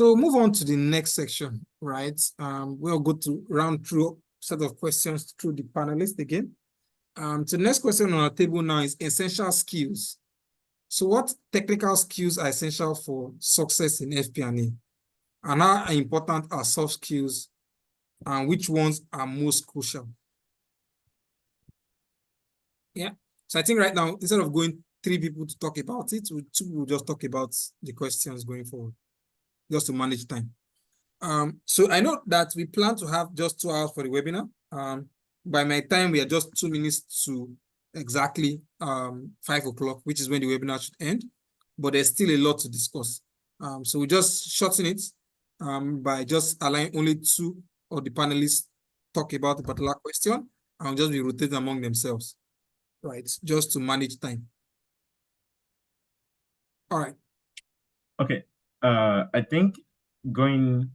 So move on to the next section, right? We'll go to round through set of questions through the panelists again. So the next question on our table now is essential skills. So what technical skills are essential for success in FP&A? And how important are soft skills? And which ones are most crucial? Yeah. So I think right now, instead of going 3 people to talk about it, 2 will just talk about the questions going forward, just to manage time. So I know that we plan to have just 2 hours for the webinar. By my time, we are just 2 minutes to exactly 5 o'clock, which is when the webinar should end. But there's still a lot to discuss. So we just shorten it by just allowing only 2 of the panelists talk about a particular question and just be rotated among themselves, right? Just to manage time. All right. Okay. I think going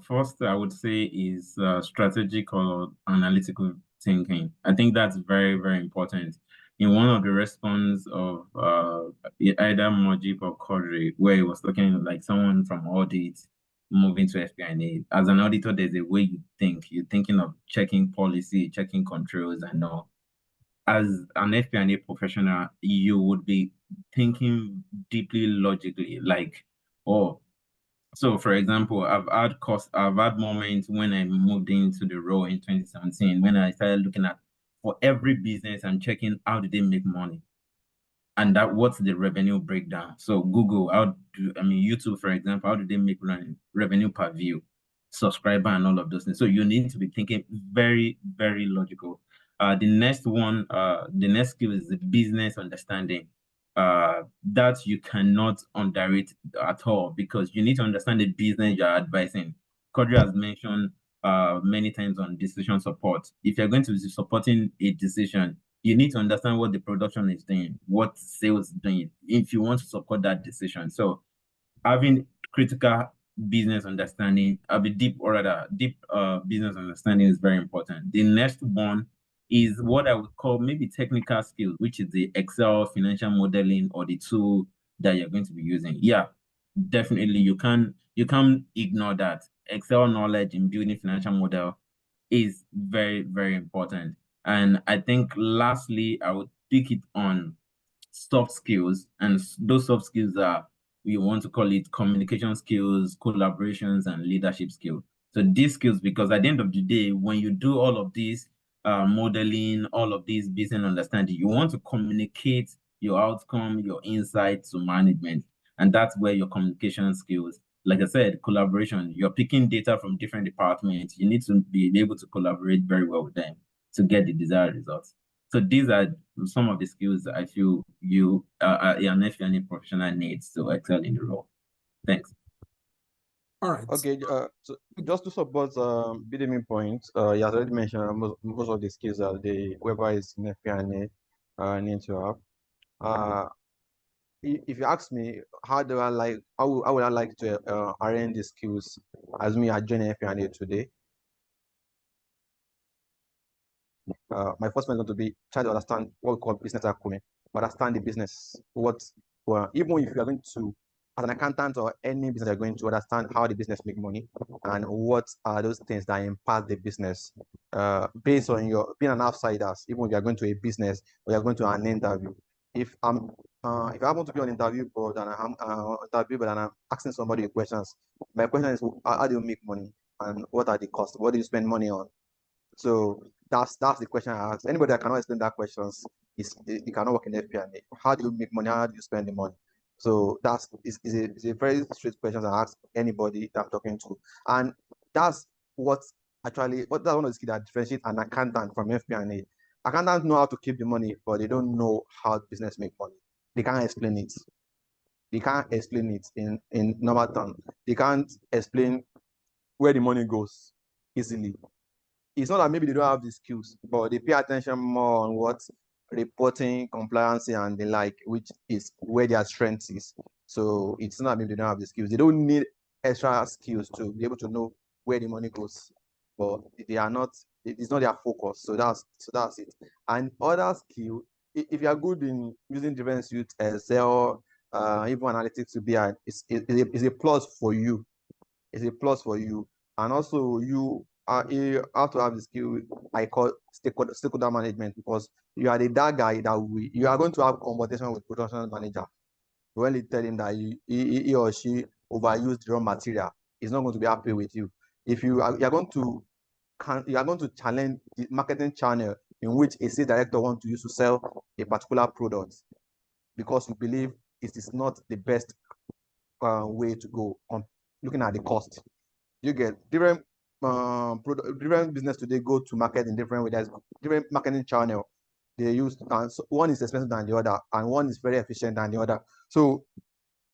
first, I would say is strategic or analytical thinking. I think that's very, very important. In one of the response of either Mojib or Quadri, where he was talking like someone from audit moving to FP&A. As an auditor, there's a way you think. You're thinking of checking policy, checking controls, and all. As an FP&A professional, you would be thinking deeply logically, like, oh, so for example, I've had moments when I moved into the role in 2017 when I started looking at for every business I'm checking how do they make money and that what's the revenue breakdown. So Google, YouTube, for example, how do they make revenue per view, subscriber, and all of those things. So you need to be thinking very, very logical. The next skill is the business understanding. That you cannot underrate at all because you need to understand the business you're advising. Kodri has mentioned many times on decision support. If you're going to be supporting a decision, you need to understand what the production is doing, what sales is doing, if you want to support that decision. So having critical business understanding, deep business understanding is very important. The next one is what I would call maybe technical skills, which is the Excel financial modeling or the tool that you're going to be using. Yeah, definitely you can't ignore that. Excel knowledge in building financial model is very, very important. And I think lastly, I would pick it on soft skills, and those soft skills are, we want to call it communication skills, collaborations, and leadership skills. So these skills, because at the end of the day, when you do all of these modeling, all of these business understanding, you want to communicate your outcome, your insights to management. And that's where your communication skills, like I said, collaboration, you're picking data from different departments. You need to be able to collaborate very well with them to get the desired results. So these are some of the skills that I feel you, an FP&A professional needs to excel in the role. Thanks. All right. Okay. So just to support Bidemi point, he has already mentioned most of the skills that whoever is in FP&A need to have. If you ask me, how would I like to arrange the skills as me joining FP&A today? My first one is going to be try to understand what we call business acumen, understand the business. Even if you are going to, as an accountant or any business you're going to, understand how the business make money and what are those things that impact the business. Based on your being an outsider, even if you are going to a business or you're going to an interview. If I happen to be on interview board and I'm asking somebody questions, my question is, how do you make money and what are the costs? What do you spend money on? So that's the question I ask. Anybody that cannot explain that questions you cannot work in FP&A. How do you make money? How do you spend the money? So that's a very straight question I ask anybody that I'm talking to, and that's that's one of the skills that differentiate an accountant from FP&A. Accountants know how to keep the money, but they don't know how business make money. They can't explain it. They can't explain it in normal terms. They can't explain where the money goes easily. It's not that maybe they don't have the skills, but they pay attention more on what reporting, compliance, and the like, which is where their strength is. So it's not that maybe they don't have the skills. They don't need extra skills to be able to know where the money goes, but they are not. It's not their focus. So that's it. And other skill, if you are good in using different suits, Excel, even analytics will be is a plus for you. It's a plus for you. And also you have to have the skill I call stakeholder management, because you are that guy that you are going to have conversation with production manager. When you tell him that he or she overused raw material, he's not going to be happy with you. If you are going to challenge the marketing channel in which a sales director wants to use to sell a particular product, because you believe it is not the best way to go on looking at the cost. You get different business today go to market in different ways. There's different marketing channel they use, and so one is expensive than the other, and one is very efficient than the other. So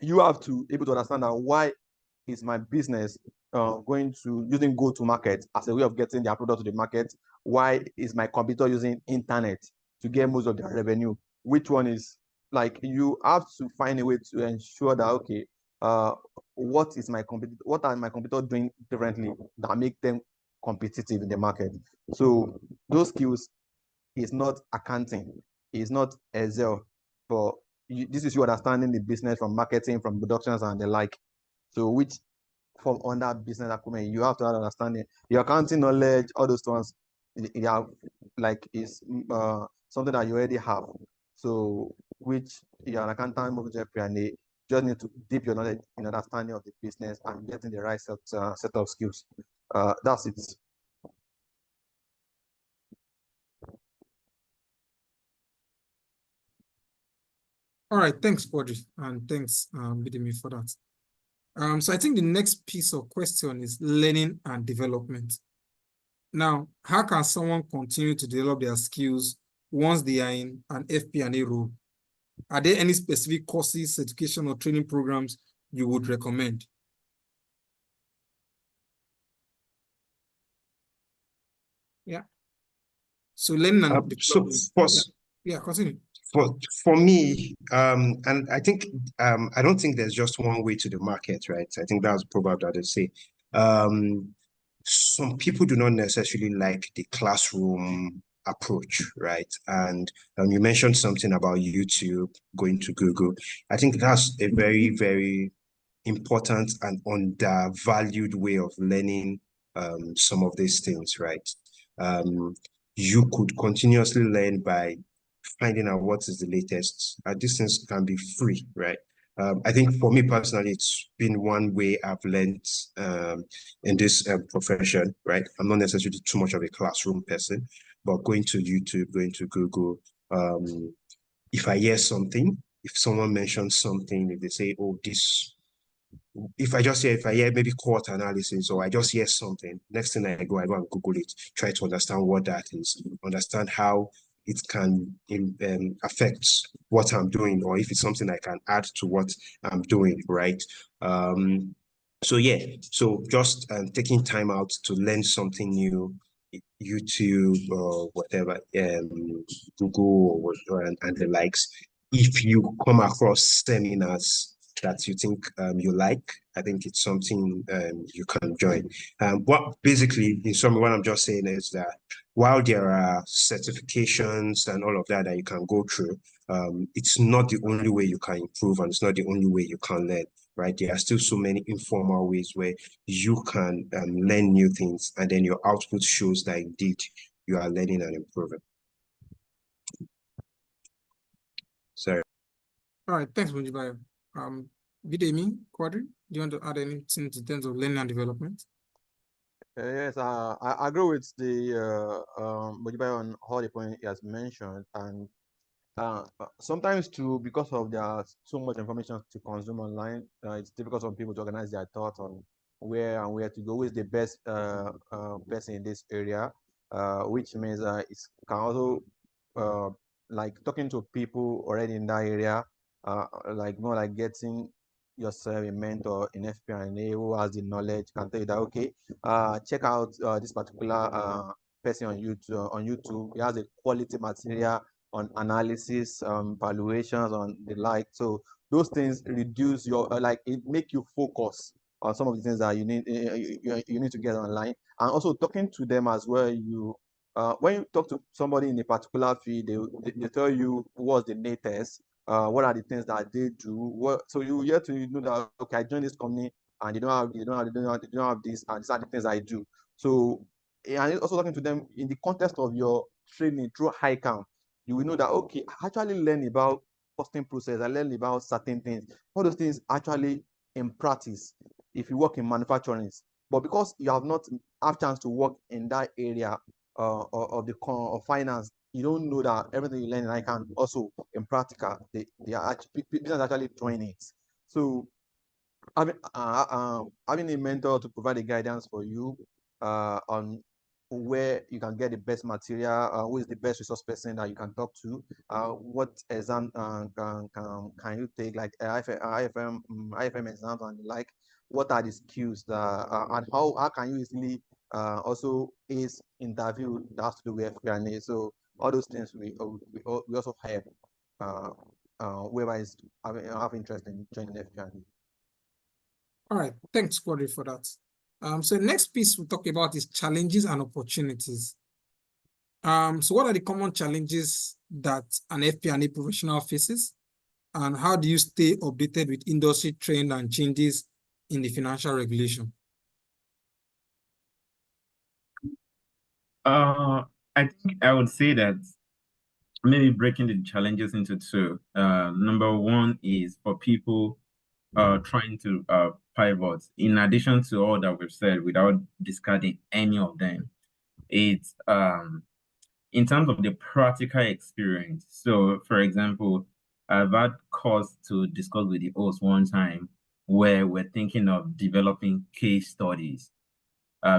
you have to able to understand that why is my business going to using go to market as a way of getting their product to the market? Why is my competitor using internet to get most of their revenue? Which one is, like, you have to find a way to ensure that, okay, what are my competitor doing differently that make them competitive in the market? So those skills is not accounting, it's not Excel, but this is you understanding the business from marketing, from productions and the like. So which from under business acumen, you have to have understanding. Your accounting knowledge, all those ones, you have, like, is something that you already have. So which you're an accountant moving to FP&A, just need to deep your knowledge in understanding of the business and getting the right set of skills. That's it. All right, thanks, Quadri, and thanks, Bidemi, for that. So I think the next piece of question is learning and development. Now, how can someone continue to develop their skills once they are in an FP&A role? Are there any specific courses, education, or training programs you would recommend? Yeah. So learning and development. Yeah, continue. For me, and I think I don't think there's just one way to the market, right? I think that's probably what they say. Some people do not necessarily like the classroom approach, right? And you mentioned something about YouTube, going to Google. I think that's a very, very important and undervalued way of learning some of these things, right? You could continuously learn by finding out what is the latest. These things can be free, right? I think for me personally, it's been one way I've learned in this profession, right? I'm not necessarily too much of a classroom person, but going to YouTube, going to Google, if I hear something, if someone mentions something, if they say, oh, this, if I hear maybe cohort analysis, or I just hear something, next thing I go and Google it, try to understand what that is, understand how it can affect what I'm doing, or if it's something I can add to what I'm doing, right? So yeah, so just taking time out to learn something new, YouTube or whatever, Google and the likes. If you come across seminars that you think you like, I think it's something you can join. What basically, in summary, what I'm just saying is that while there are certifications and all of that that you can go through, it's not the only way you can improve, and it's not the only way you can learn, right? There are still so many informal ways where you can learn new things, and then your output shows that indeed you are learning and improving. Sorry. All right, thanks, Mujibayo. Bidemi, Quadri, do you want to add anything in terms of learning and development? Yes, I agree with the Mujibayo on all the points he has mentioned, and sometimes too, because of there's so much information to consume online, it's difficult for people to organize their thoughts on where to go. Who is the best person in this area? Which means it can also like talking to people already in that area, like more like getting yourself a mentor in FP&A who has the knowledge, can tell you that, okay, check out this particular person on YouTube. He has a quality material on analysis, valuations, on the like. So those things reduce your like, it make you focus on some of the things that you need to get online, and also talking to them as well. You when you talk to somebody in a particular field, they tell you what's the latest, what are the things that they do. So you get to know that, okay, I joined this company and they don't have this, and these are the things I do. So, and also talking to them in the context of your training through high camp, you will know that, okay, I actually learn about costing process, I learn about certain things. All those things actually in practice if you work in manufacturing. But because you have not have chance to work in that area of the of finance, you don't know that everything you learn in ICANN also in practical, they are actually, business actually doing it. So having a mentor to provide a guidance for you on where you can get the best material, who is the best resource person that you can talk to, what exam can you take, like IFM exams and like, what are the skills and how can you easily also ace interview that has to do with FP&A. So all those things we also help whoever is have interest in joining FP&A. All right, thanks, Corey, for that. So next piece we'll talk about is challenges and opportunities. So what are the common challenges that an FP&A professional faces, and how do you stay updated with industry trend and changes in the financial regulation? I think I would say that maybe breaking the challenges into two. Number one is for people trying to pivot. In addition to all that we've said, without discarding any of them, it's in terms of the practical experience. So, for example, I've had cause to discuss with the host one time where we're thinking of developing case studies.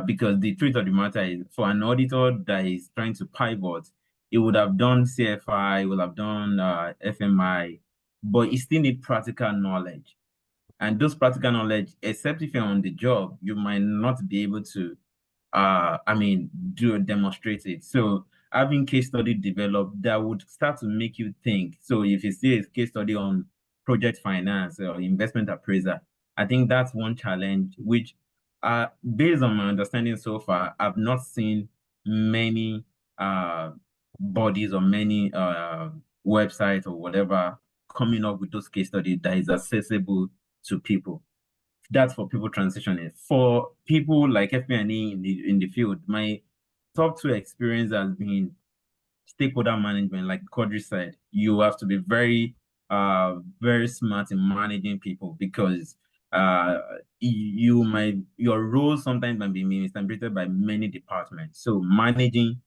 Because the truth of the matter is, for an auditor that is trying to pivot, it would have done CFI, would have done FMI, but it still needs practical knowledge. And those practical knowledge, except if you're on the job, you might not be able to, demonstrate it. So having case study developed that would start to make you think. So if you see a case study on project finance or investment appraiser, I think that's one challenge, which based on my understanding so far, I've not seen many bodies or many websites or whatever coming up with those case studies that is accessible to people. That's for people transitioning. For people like FP&A in the field, my top two experience has been stakeholder management. Like Quadri said, you have to be very smart in managing people, because your role sometimes might be misinterpreted by many departments. So managing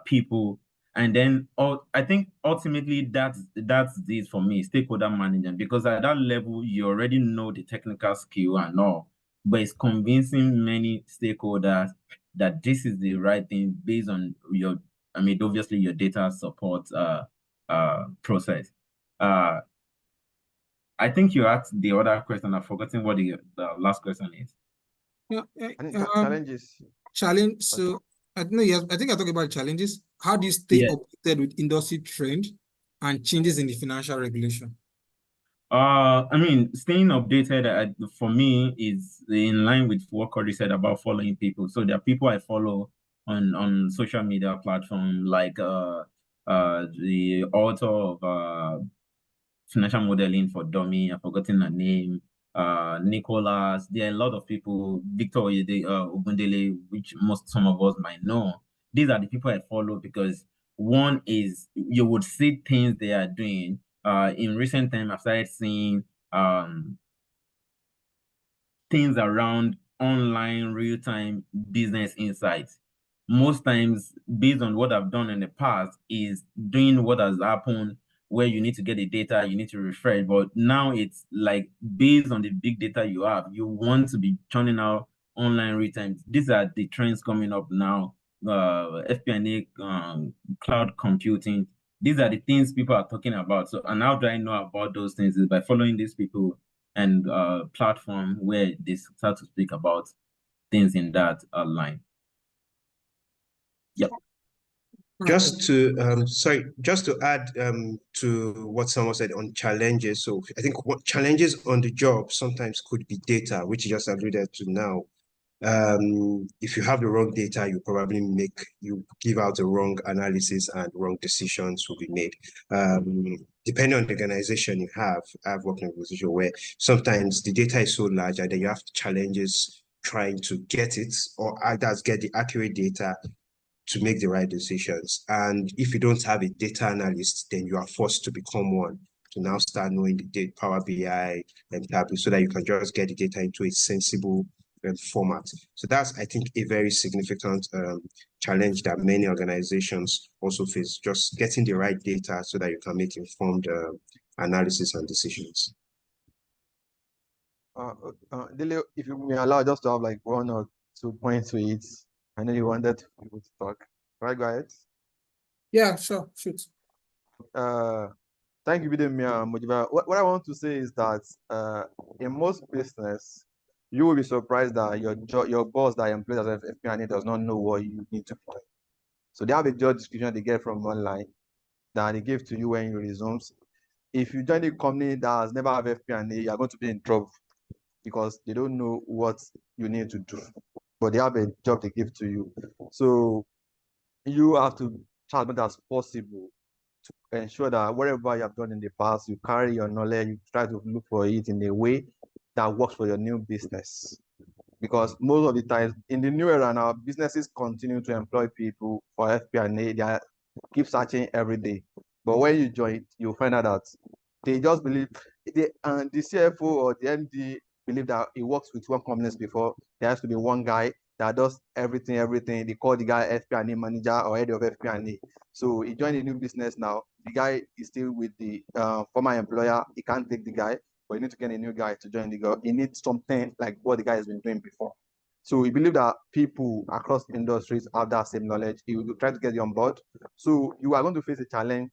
people, and then I think ultimately that's it for me, stakeholder management, because at that level you already know the technical skill and all, but it's convincing many stakeholders that this is the right thing based on obviously your data support process. I think you asked the other question. I've forgotten what the last question is. Yeah, Challenges. Challenge. So I think I talked about challenges. How do you stay updated with industry trend and changes in the financial regulation? Staying updated for me is in line with what Corey said about following people. So there are people I follow on social media platform, like the author of Financial Modeling for Dummy. I've forgotten her name. Nicholas. There are a lot of people. Victor Ogundele, which some of us might know. These are the people I follow because one is you would see things they are doing. In recent time, I've started seeing things around online real-time business insights. Most times, based on what I've done in the past, is doing what has happened where you need to get the data, you need to refresh. But now it's like based on the big data you have, you want to be churning out online real-time. These are the trends coming up now. FP&A, cloud computing. These are the things people are talking about. So, and how do I know about those things? Is by following these people and platform where they start to speak about things in that line. Yep. Just to add to what someone said on challenges. So I think what challenges on the job sometimes could be data, which you just alluded to now. If you have the wrong data, you give out the wrong analysis and wrong decisions will be made. depending on the organization you have, I've worked in a position where sometimes the data is so large and then you have challenges trying to get it or others get the accurate data to make the right decisions. And if you don't have a data analyst, then you are forced to become one to now start knowing the data, Power BI and Tableau, so that you can just get the data into a sensible format. So that's, I think, a very significant challenge that many organizations also face, just getting the right data so that you can make informed analysis and decisions. Dele, if you may allow just to have like 1 or 2 points to it. I know you wanted people to talk. Right, go ahead. Yeah, sure, shoot. Thank you, Bidemi Mojiba. What I want to say is that in most business, you will be surprised that your boss that employs as FP&A does not know what you need to be doing. So they have a job description they get from online that they give to you when you resume. If you join a company that has never have FP&A, you are going to be in trouble because they don't know what you need to do, but they have a job they give to you. So you have to try as much as possible to ensure that whatever you have done in the past, you carry your knowledge, you try to look for it in a way that works for your new business. Because most of the times in the new era now, businesses continue to employ people for FP&A. They keep searching every day. But when you join, you'll find out that they just believe the CFO or the MD believe that he works with one companies before. There has to be one guy that does everything. They call the guy FP&A manager or head of FP&A. So he joined a new business now. The guy is still with the former employer. He can't take the guy, but you need to get a new guy to join the guy. He needs something like what the guy has been doing before. So we believe that people across industries have that same knowledge. He will try to get you on board. So you are going to face a challenge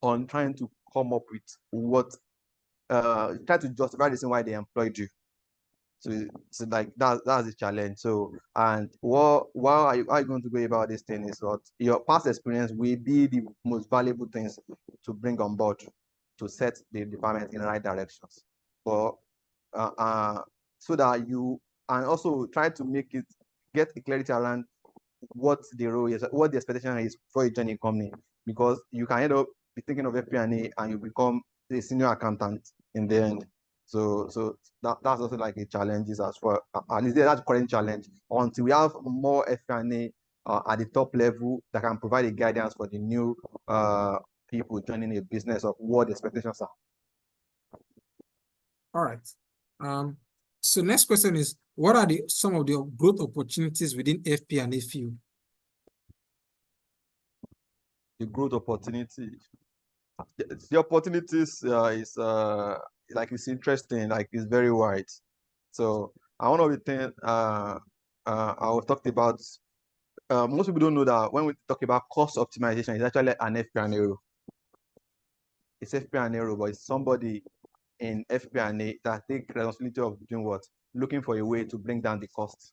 on trying to come up with what, try to justify the reason why they employed you. So like that's the challenge. So, and how are you going to go about this thing is what your past experience will be the most valuable things to bring on board to set the department in the right directions. But so that you, and also try to make it, get a clarity around what the role is, what the expectation is for a joining company, because you can end up be thinking of FP&A and you become a senior accountant in the end. So that's also like a challenge as well. And is there that current challenge until we have more FP&A at the top level that can provide a guidance for the new people joining a business of what the expectations are. All right. So next question is, what are some of the growth opportunities within FP&A field? The growth opportunity. The opportunities is like it's interesting, like it's very wide. So one of the things I was talked about, most people don't know that when we talk about cost optimization, it's actually an FP&A role. It's FP&A role, but it's somebody in FP&A that take responsibility of doing what? Looking for a way to bring down the cost.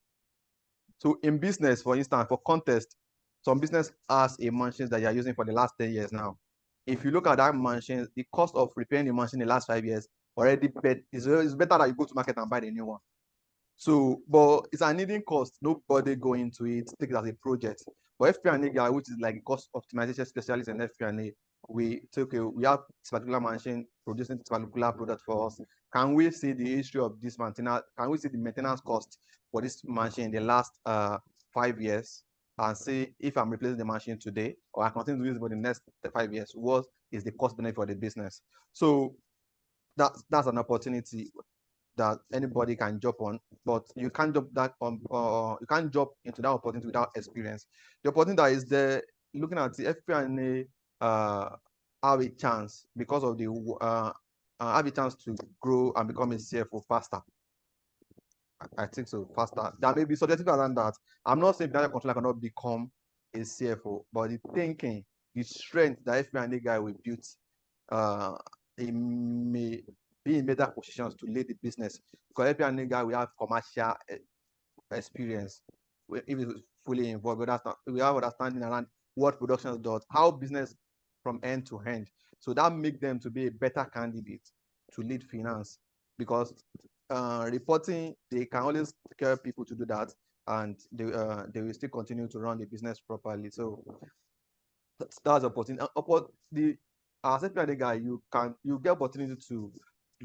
So in business, for instance, for context, some business has a machine that you're using for the last 10 years now. If you look at that machine, the cost of repairing the machine in the last 5 years already is better that you go to market and buy the new one. So, but it's an needing cost. Nobody go into it, take it as a project. But FP&A guy, which is like a cost optimization specialist in FP&A, we have this particular machine producing this particular product for us. Can we see the history of this maintenance? Can we see the maintenance cost for this machine in the last 5 years? And see if I'm replacing the machine today, or I continue to use it for the next 5 years, what is the cost benefit for the business? So that's an opportunity that anybody can jump on, but you can't jump that on. You can't jump into that opportunity without experience. The opportunity that is there, looking at the FP&A, have a chance because of the have a chance to grow and become a CFO faster. I think so, faster. There may be subjective around that. I'm not saying financial controller cannot become a CFO, but the thinking, the strength that FP&A guy will build, he may be in better positions to lead the business. Because FP&A guy will have commercial experience. If he's fully involved, we have understanding around what production does, how business from end to end. So that makes them to be a better candidate to lead finance, because reporting, they can always care people to do that, and they will still continue to run the business properly. So that's opportunity. as FP&A guy, you get opportunity to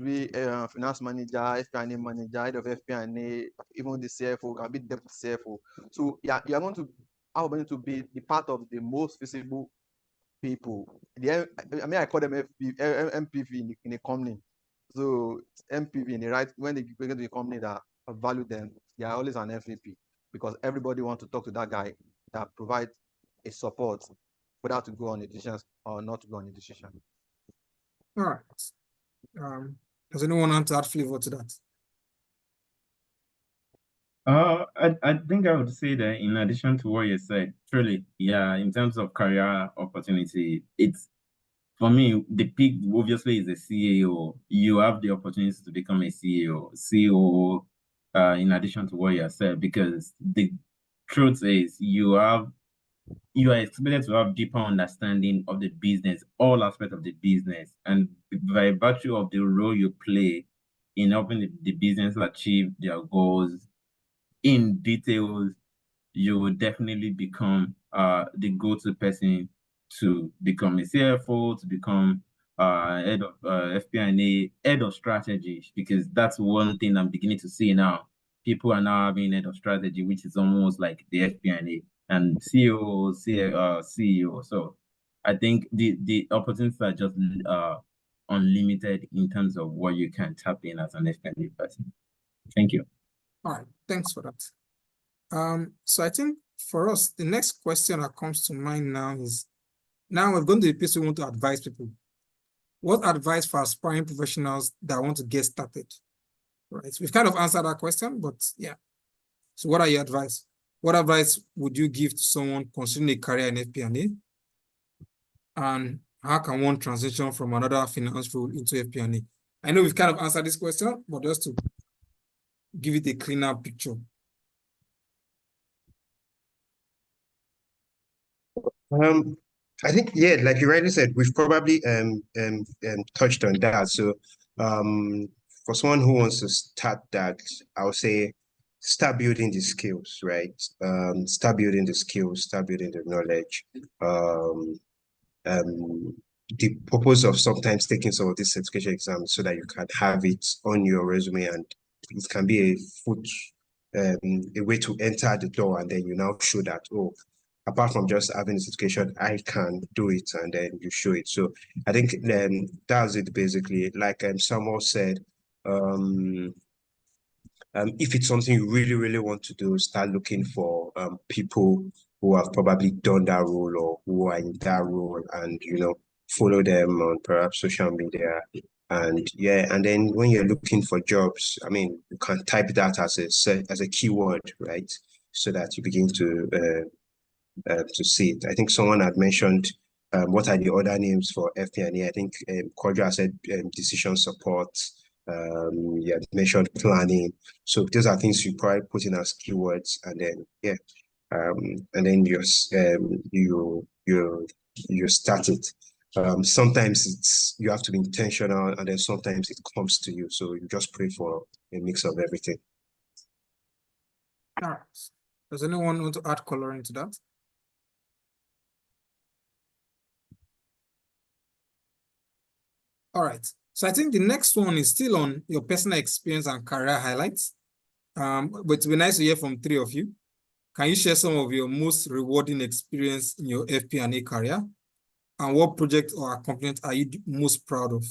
be a finance manager, FP&A manager, head of FP&A, even the CFO, can be deputy CFO. So yeah, you're going to are going to be the part of the most visible people. I call them MPV in a company. So MPV in the right when they get to the company that value them, they are always an MVP because everybody wants to talk to that guy that provide a support whether to go on a decision or not to go on a decision. All right. Does anyone want to add flavor to that? I think I would say that in addition to what you said, truly, yeah, in terms of career opportunity, it's for me, the peak obviously is the CEO. You have the opportunity to become a CEO, COO, in addition to what you have said, because the truth is you are expected to have deeper understanding of the business, all aspects of the business, and by virtue of the role you play in helping the business achieve their goals in details, you will definitely become the go-to person to become a CFO, to become head of FP&A, head of strategy, because that's one thing I'm beginning to see now. People are now having head of strategy, which is almost like the FP&A and CEO, CEO. So I think the opportunities are just unlimited in terms of what you can tap in as an FP&A person. Thank you. All right, thanks for that. So I think for us, the next question that comes to mind now is, now we're going to the place we want to advise people. What advice for aspiring professionals that want to get started? Right, we've kind of answered that question, but yeah. So what are your advice? What advice would you give to someone considering a career in FP&A? And how can one transition from another finance role into FP&A? I know we've kind of answered this question, but just to give it a cleaner picture. I think, yeah, like you rightly said, we've probably touched on that. So for someone who wants to start that, I would say start building the skills, right? Start building the skills, start building the knowledge. The purpose of sometimes taking some of these certification exams so that you can have it on your resume and it can be a way to enter the door, and then you now show that, oh, apart from just having a certification, I can do it, and then you show it. So I think that's it basically. Like Samuel said, if it's something you really, really want to do, start looking for people who have probably done that role or who are in that role, and follow them on perhaps social media. And yeah, and then when you're looking for jobs, I mean, you can type that as a keyword, right? So that you begin to see it. I think someone had mentioned what are the other names for FP&A. I think Kodra said decision support. You had mentioned planning. So those are things you probably put in as keywords, and then yeah, and then you start it. Sometimes you have to be intentional, and then sometimes it comes to you. So you just pray for a mix of everything. All right. Does anyone want to add coloring to that? All right. So I think the next one is still on your personal experience and career highlights. But it'd be nice to hear from three of you. Can you share some of your most rewarding experience in your FP&A career? And what project or accomplishment are you most proud of?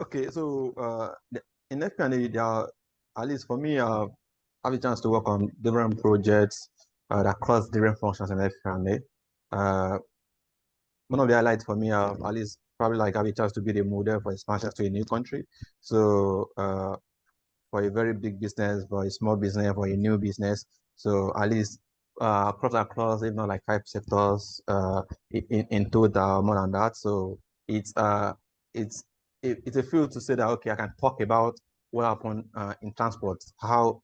Okay, so in FP&A, there are, at least for me, I have a chance to work on different projects that cross different functions in FP&A. One of the highlights for me, at least probably like have a chance to be the model for expansion to a new country. So for a very big business, for a small business, for a new business. So at least across, if not like 5 sectors in total, more than that. So it's a field to say that, okay, I can talk about what happened in transport, how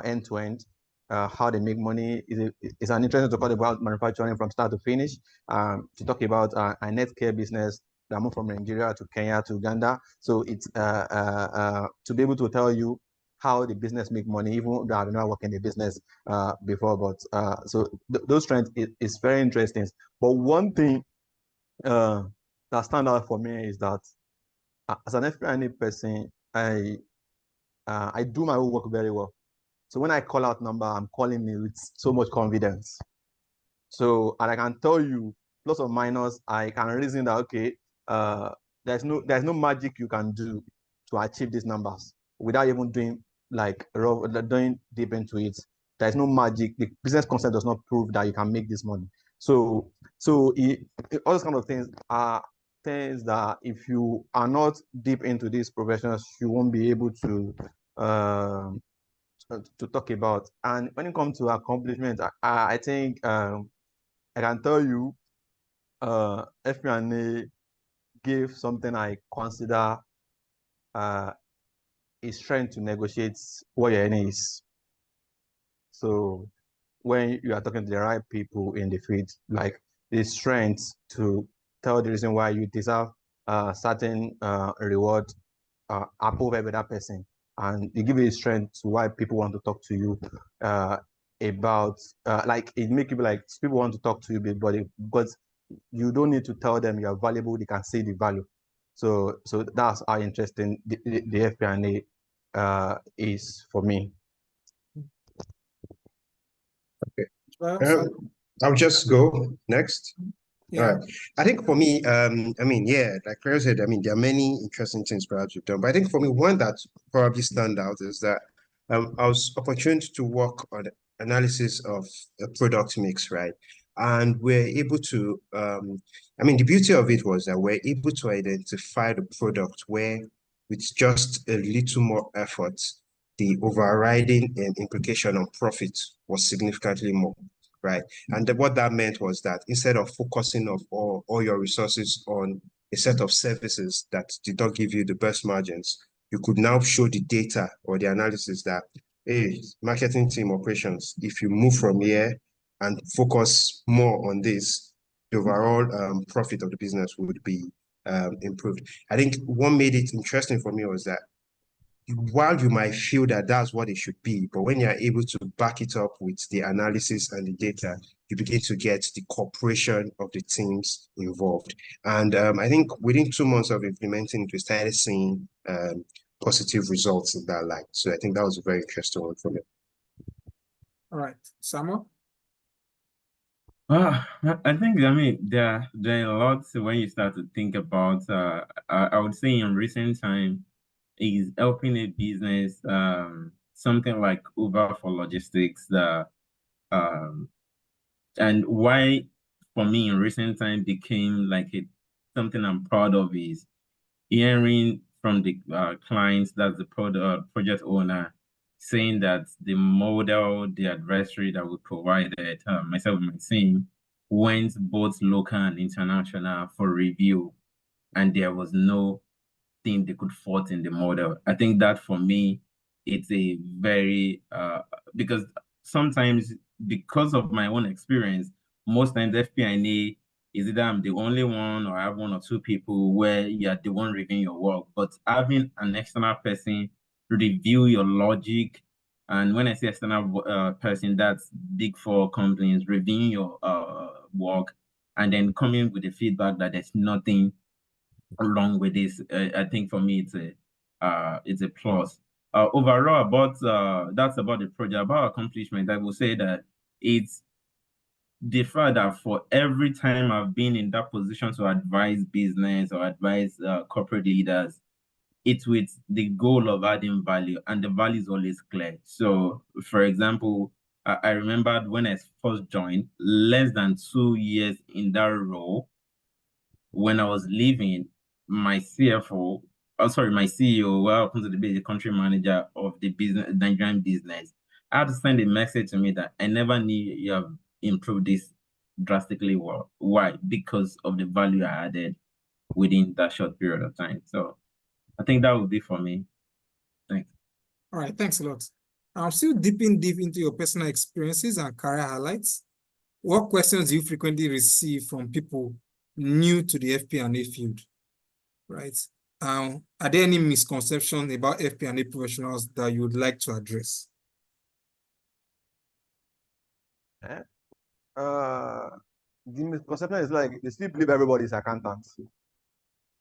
end to end, how they make money. It's an interesting to talk about manufacturing from start to finish. To talk about a net care business, that moved from Nigeria to Kenya to Uganda. So it's to be able to tell you how the business make money, even though I've never worked in the business before. But so those trends is very interesting. But one thing that stand out for me is that as an FP&A person, I do my own work very well. So when I call out number, I'm calling it with so much confidence. So, and I can tell you, plus or minus, I can reason that, okay, there's no magic you can do to achieve these numbers without even doing doing deep into it. There's no magic. The business concept does not prove that you can make this money. So all those kind of things are things that if you are not deep into these professions, you won't be able to talk about. And when it comes to accomplishment, I think I can tell you FP&A gave something I consider a strength to negotiate what your earning is. So when you are talking to the right people in the field, like the strength to tell the reason why you deserve a certain reward above every other person, and you give it strength to why people want to talk to you about like it make you be like people want to talk to you but you don't need to tell them you are valuable, they can see the value. So that's how interesting the FP&A is for me. Okay. Well, I'll just go next. yeah. All right. I think for me, I mean, yeah, like Claire said, I mean, there are many interesting things perhaps you've done, but I think for me, one that probably stand out is that I was opportune to work on analysis of a product mix, right? And we're able to, I mean, the beauty of it was that we're able to identify the product where with just a little more effort, the overriding implication on profit was significantly more, right? And what that meant was that instead of focusing of all your resources on a set of services that did not give you the best margins, you could now show the data or the analysis that, hey, marketing team operations, if you move from here and focus more on this, the overall profit of the business would be improved. I think what made it interesting for me was that while you might feel that that's what it should be, but when you're able to back it up with the analysis and the data, you begin to get the cooperation of the teams involved. And I think within 2 months of implementing, we started seeing positive results in that light. So I think that was a very interesting one for me. All right, Samuel. I think, I mean, there are a lot when you start to think about, I would say in recent time, is helping a business, something like Uber for logistics, and why for me in recent time became like something I'm proud of is hearing from the clients, that's the project owner, saying that the model, the advisory that we provided, myself and my team, went both local and international for review, and there was no thing they could fault in the model. I think that for me, it's a very, because sometimes because of my own experience, most times FP&A is either I'm the only one or I have 1 or 2 people where you're the one reviewing your work, but having an external person review your logic, and when I say external person, that's Big 4 companies reviewing your work and then coming with the feedback that there's nothing wrong with this. I think for me it's a plus. Overall, about that's about the project. About accomplishment, I will say that it's the fact that for every time I've been in that position to advise business or advise corporate leaders, it's with the goal of adding value, and the value is always clear. So, for example, I remembered when I first joined, less than 2 years in that role, when I was leaving, my CFO, my CEO, well, happens to be the country manager of the business, Nigerian business, I had to send a message to me that I never knew you have improved this drastically well. Why? Because of the value I added within that short period of time. So I think that would be for me. Thanks. All right, thanks a lot. I'm still dipping deep into your personal experiences and career highlights. What questions do you frequently receive from people new to the FP&A field? right? Are there any misconceptions about FP&A professionals that you would like to address? The misconception is like they still believe everybody is accountant.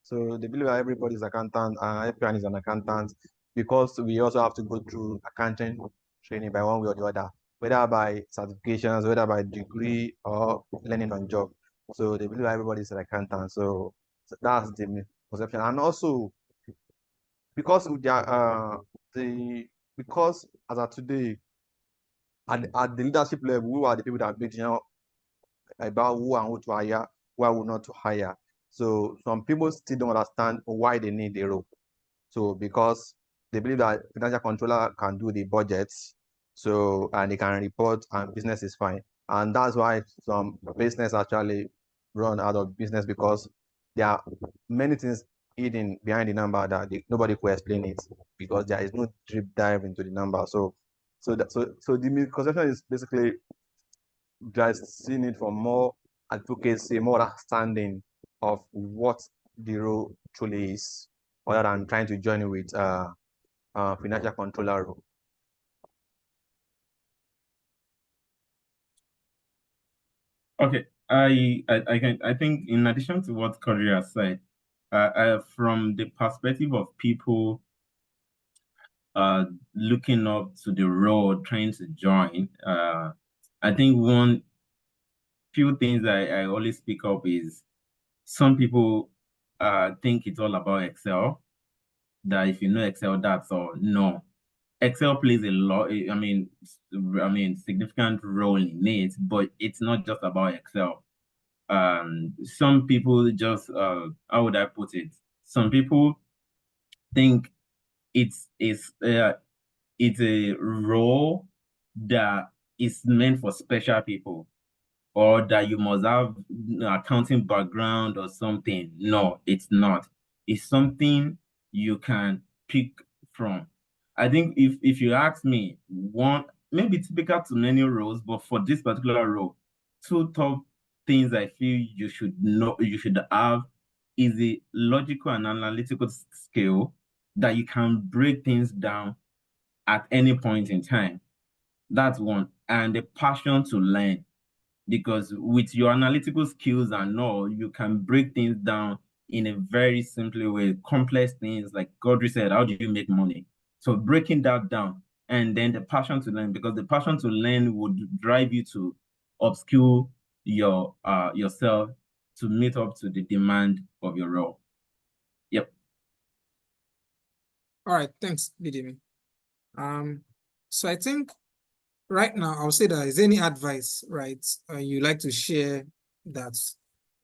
So they believe that everybody is accountant, everyone is an accountant, because we also have to go through accounting training by one way or the other, whether by certifications, whether by degree or learning on job. So they believe everybody is an accountant. So that's the misconception. And also because they are, because as of today, at the leadership level, who are the people that make decisions about who and who to hire, who and who not to hire. So some people still don't understand why they need the role. So because they believe that financial controller can do the budgets, so and they can report and business is fine. And that's why some business actually run out of business, because there are many things hidden behind the number that nobody could explain it, because there is no deep dive into the number. So the misconception is basically just seeing it for more advocacy, more understanding of what the role truly is, other than trying to join it with financial controller role. Okay, I think in addition to what Korea said, from the perspective of people looking up to the role, trying to join, I think one few things I always speak up is some people think it's all about Excel, that if you know Excel, that's all. No. Excel plays a lot, significant role in it, but it's not just about Excel. Some people just, how would I put it? Some people think it's a role that is meant for special people, or that you must have accounting background or something. No, it's not. It's something you can pick from. I think if you ask me, one maybe typical to many roles, but for this particular role, two top things I feel you should know, you should have, is a logical and analytical skill that you can break things down at any point in time. That's one. And the passion to learn, because with your analytical skills and all, you can break things down in a very simple way. Complex things, like Godry said, how do you make money? So breaking that down, and then the passion to learn, because the passion to learn would drive you to upskill yourself to meet up to the demand of your role. Yep. All right, thanks, Bidemi. So I think right now I'll say that is any advice, right, you like to share that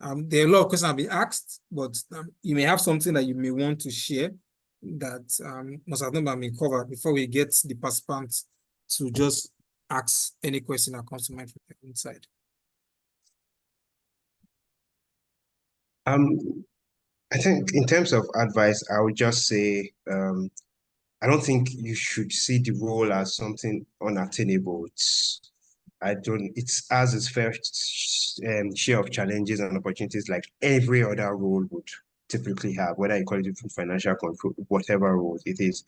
there are a lot of questions have been asked, but you may have something that you may want to share that must have not been covered before we get the participants to just ask any question that comes to mind from their inside. I think in terms of advice, I would just say I don't think you should see the role as something unattainable. It's as its fair share of challenges and opportunities like every other role would typically have, whether you call it financial control, whatever role it is.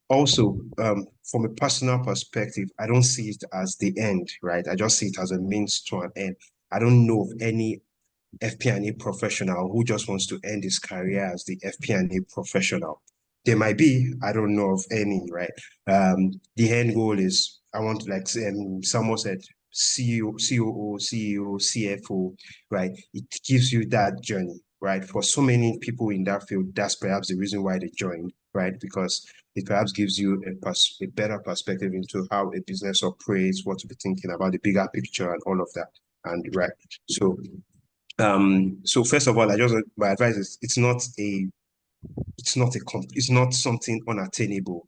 Also, from a personal perspective, I don't see it as the end, right? I just see it as a means to an end. I don't know of any FP&A professional who just wants to end his career as the FP&A professional. There might be, I don't know of any, right? The end goal is, I want to, like someone said, CEO, COO, CEO, CFO, right? It gives you that journey, right? For so many people in that field, that's perhaps the reason why they joined, right? Because it perhaps gives you a better perspective into how a business operates, what to be thinking about the bigger picture and all of that. And right, so first of all, my advice is it's not something unattainable.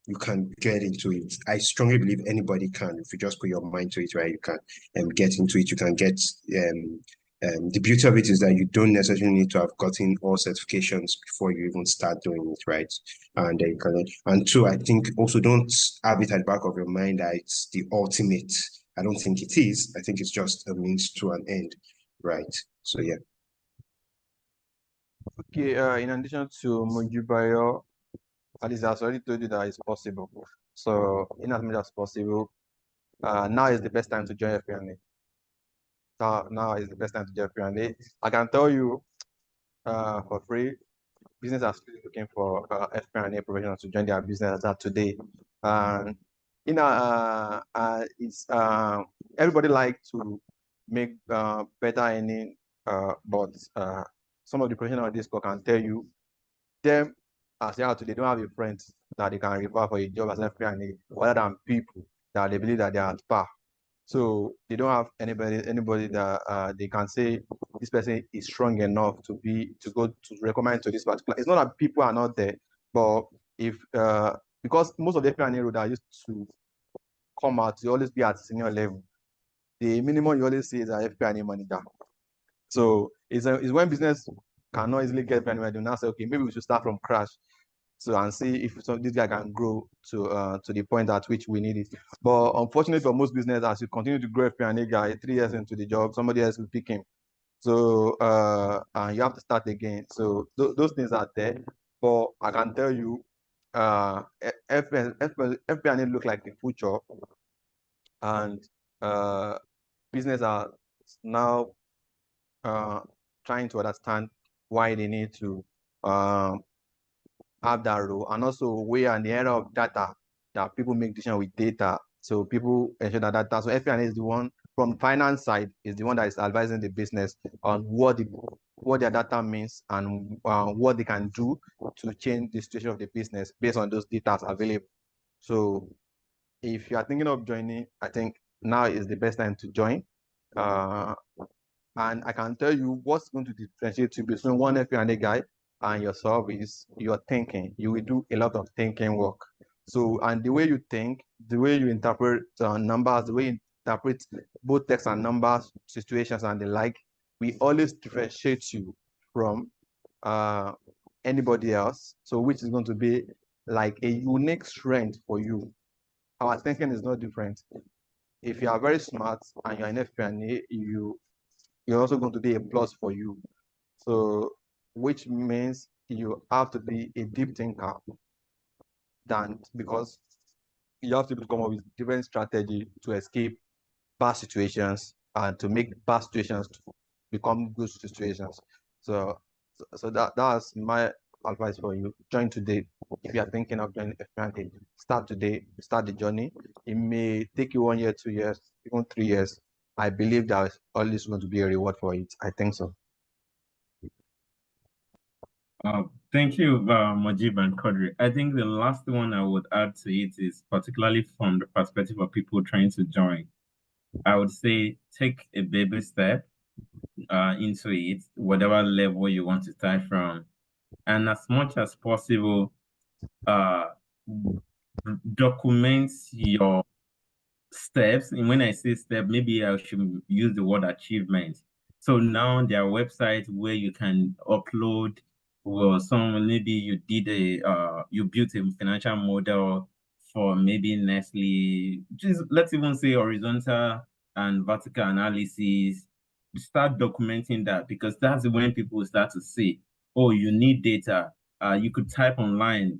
You can get into it. I strongly believe anybody can, if you just put your mind to it, right? You can get into it. You can get the beauty of it is that you don't necessarily need to have gotten all certifications before you even start doing it, right? And you can. And two, I think also don't have it at the back of your mind that it's the ultimate. I don't think it is. I think it's just a means to an end, right? So yeah. Okay, in addition to Mujibayo, at least has already told you that it's possible. So, in as much as possible, now is the best time to join FP&A. Now is the best time to join FP&A. I can tell you, for free, business are still looking for FP&A professionals to join their business as at today. And it's everybody like to make better earning, but some of the professionals on this call can tell you them as they are today don't have a friend that they can refer for a job as FP&A other than people that they believe that they are at par. So they don't have anybody that they can say this person is strong enough to go to recommend to this particular. It's not that people are not there, but if because most of the FP&A role that used to come out, you always be at senior level. The minimum you always see is an FP&A manager. So it's when business cannot easily get anywhere, they now say, okay, maybe we should start from crash. So and see if this guy can grow to the point at which we need it. But unfortunately for most business, as you continue to grow FP&A guy, 3 years into the job, somebody else will pick him. So and you have to start again. So those things are there. But I can tell you, FP&A look like the future, and business are now trying to understand why they need to have that role, and also we are in the era of data that people make decisions with data. So people ensure that data. So FP&A is the one from finance side is the one that is advising the business on what their data means and what they can do to change the situation of the business based on those data available. So if you are thinking of joining, I think now is the best time to join. And I can tell you what's going to differentiate you between one FP&A guy and yourself is your thinking. You will do a lot of thinking work. So, and the way you think, the way you interpret numbers, the way you interpret both text and numbers, situations and the like, we always differentiate you from anybody else. So, which is going to be like a unique strength for you. Our thinking is not different. If you are very smart and you're in FP&A, you're also going to be a plus for you. So, which means you have to be a deep thinker because you have to come up with different strategy to escape bad situations and to make bad situations to become good situations. So that's my advice for you. Join today. If you are thinking of joining FP&A, start today, start the journey. It may take you 1 year, 2 years, even 3 years. I believe there's always going to be a reward for it. I think so. Thank you, Mujib and Quadri. I think the last one I would add to it is particularly from the perspective of people trying to join. I would say take a baby step into it, whatever level you want to start from. And as much as possible, document your steps. And when I say step, maybe I should use the word achievement. So now there are websites where you can upload, well, maybe you did you built a financial model for maybe Nestle. Just let's even say horizontal and vertical analysis. Start documenting that, because that's when people start to see, oh, you need data. You could type online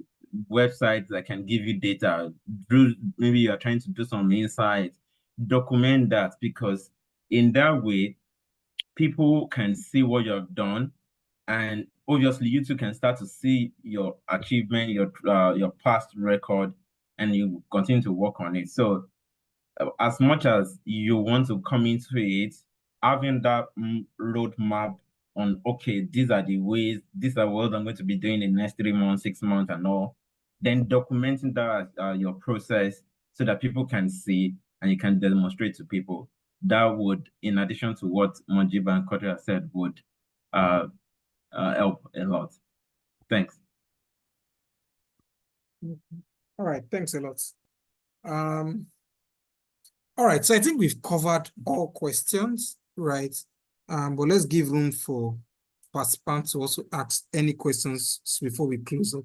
websites that can give you data. Maybe you're trying to do some insight, document that, because in that way, people can see what you have done, and obviously you too can start to see your achievement, your past record, and you continue to work on it. So as much as you want to come into it, having that roadmap on, okay, these are the ways, these are what I'm going to be doing in the next 3 months, 6 months and all, then documenting that your process so that people can see and you can demonstrate to people. That would, in addition to what Mujib and Quadri said, would help a lot. Thanks. All right, thanks a lot. All right, so I think we've covered all questions, right? But let's give room for participants to also ask any questions before we close up.